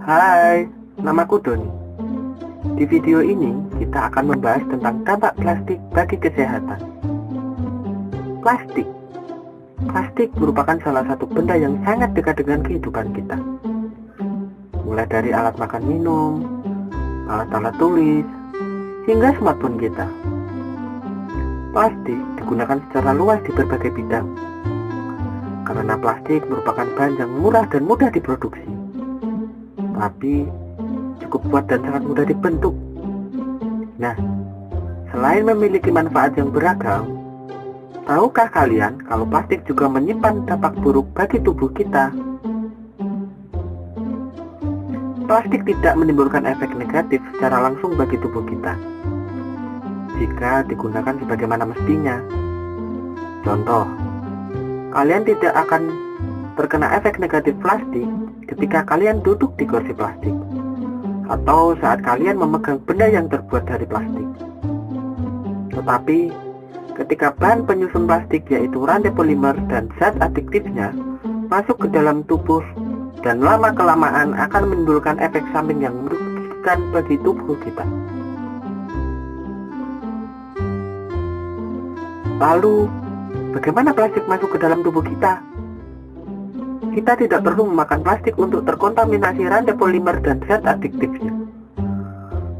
Hai, namaku Doni. Di video ini kita akan membahas tentang dampak plastik bagi kesehatan. Plastik. Plastik merupakan salah satu benda yang sangat dekat dengan kehidupan kita. Mulai dari alat makan minum, alat-alat tulis, hingga smartphone kita. Plastik digunakan secara luas di berbagai bidang. Karena plastik merupakan bahan yang murah dan mudah diproduksi, tapi cukup kuat dan sangat mudah dibentuk. Nah, selain memiliki manfaat yang beragam, tahukah kalian kalau plastik juga menyimpan dampak buruk bagi tubuh kita? Plastik tidak menimbulkan efek negatif secara langsung bagi tubuh kita jika digunakan sebagaimana mestinya. Contoh, kalian tidak akan terkena efek negatif plastik ketika kalian duduk di kursi plastik atau saat kalian memegang benda yang terbuat dari plastik. Tetapi, ketika bahan penyusun plastik yaitu rantai polimer dan zat adiktifnya masuk ke dalam tubuh dan lama-kelamaan akan menimbulkan efek samping yang merugikan bagi tubuh kita. Lalu, bagaimana plastik masuk ke dalam tubuh kita? Kita tidak perlu memakan plastik untuk terkontaminasi rantai polimer dan zat adiktifnya.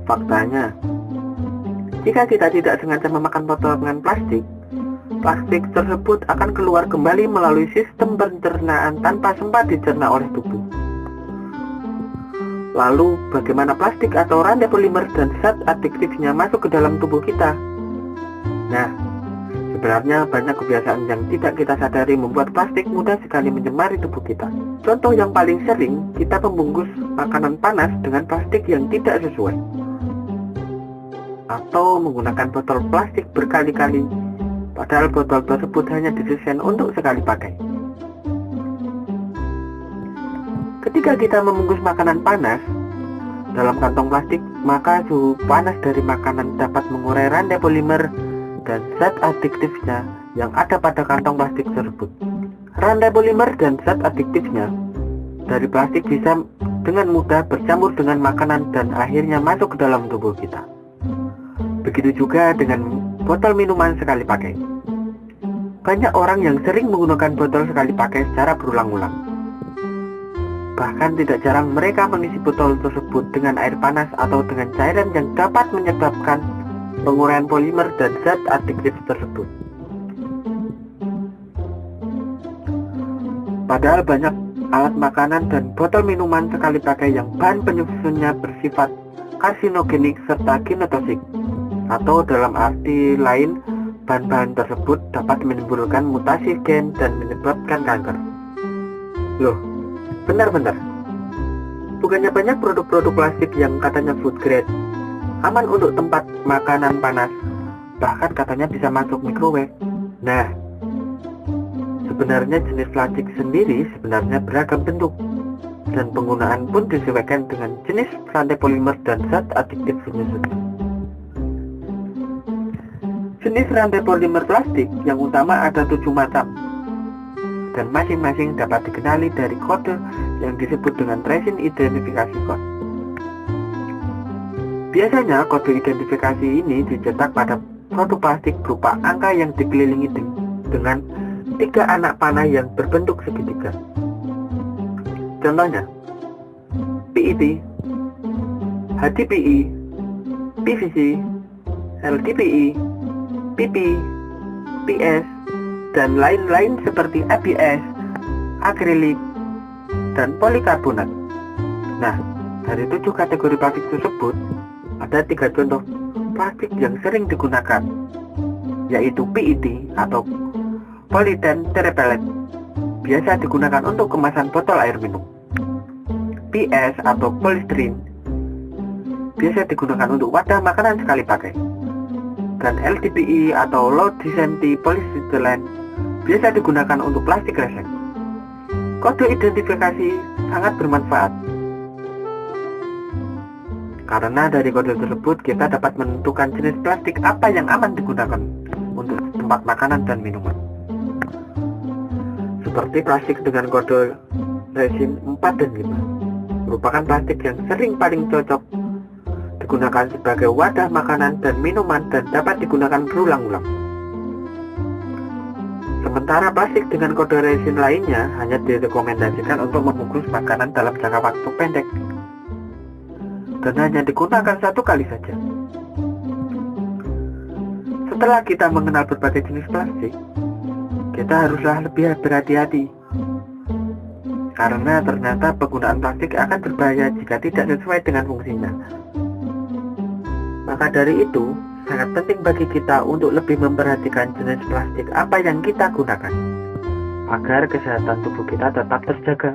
Faktanya, jika kita tidak sengaja memakan potongan plastik, plastik tersebut akan keluar kembali melalui sistem pencernaan tanpa sempat dicerna oleh tubuh. Lalu, bagaimana plastik atau rantai polimer dan zat adiktifnya masuk ke dalam tubuh kita? Nah, sebenarnya banyak kebiasaan yang tidak kita sadari membuat plastik mudah sekali mencemari tubuh kita. Contoh yang paling sering, kita membungkus makanan panas dengan plastik yang tidak sesuai, atau menggunakan botol plastik berkali-kali, padahal botol tersebut hanya didesain untuk sekali pakai. Ketika kita membungkus makanan panas dalam kantong plastik, maka suhu panas dari makanan dapat mengurai rantai polimer dan zat adiktifnya yang ada pada kantong plastik tersebut. Rantai polimer dan zat adiktifnya dari plastik bisa dengan mudah bercampur dengan makanan dan akhirnya masuk ke dalam tubuh kita. Begitu juga dengan botol minuman sekali pakai. Banyak orang yang sering menggunakan botol sekali pakai secara berulang-ulang. Bahkan tidak jarang mereka mengisi botol tersebut dengan air panas atau dengan cairan yang dapat menyebabkan penguraian polimer dan zat adiktif tersebut. Padahal banyak alat makanan dan botol minuman sekali pakai yang bahan penyusunnya bersifat karsinogenik serta genotoksik, atau dalam arti lain, bahan-bahan tersebut dapat menimbulkan mutasi gen dan menyebabkan kanker. Loh, bentar. Bukannya banyak produk-produk plastik yang katanya food grade, aman untuk tempat makanan panas, bahkan katanya bisa masuk microwave. Nah, sebenarnya jenis plastik sendiri sebenarnya beragam bentuk, dan penggunaan pun disesuaikan dengan jenis rantai polimer dan zat adiktif penyusunnya. Jenis rantai polimer plastik yang utama ada 7 macam, dan masing-masing dapat dikenali dari kode yang disebut dengan resin identifikasi code. Biasanya kode identifikasi ini dicetak pada produk plastik berupa angka yang dikelilingi dengan 3 anak panah yang berbentuk segitiga. Contohnya, PET, HDPE, PVC, LDPE, PP, PS, dan lain-lain seperti ABS, akrilik, dan polikarbonat. Nah, dari 7 kategori plastik tersebut, ada 3 contoh plastik yang sering digunakan, yaitu PET atau polyethylene terephthalate, biasa digunakan untuk kemasan botol air minum. PS atau polystyrene, biasa digunakan untuk wadah makanan sekali pakai. Dan LDPE atau low density polyethylene, biasa digunakan untuk plastik kresek. Kode identifikasi sangat bermanfaat, karena dari kode tersebut kita dapat menentukan jenis plastik apa yang aman digunakan untuk tempat makanan dan minuman. Seperti plastik dengan kode resin 4 dan 5. merupakan plastik yang paling cocok digunakan sebagai wadah makanan dan minuman dan dapat digunakan berulang-ulang. Sementara plastik dengan kode resin lainnya hanya direkomendasikan untuk membungkus makanan dalam jangka waktu pendek dan hanya digunakan satu kali saja. Setelah kita mengenal berbagai jenis plastik, kita haruslah lebih berhati-hati karena ternyata penggunaan plastik akan berbahaya jika tidak sesuai dengan fungsinya. Maka dari itu, sangat penting bagi kita untuk lebih memperhatikan jenis plastik apa yang kita gunakan agar kesehatan tubuh kita tetap terjaga.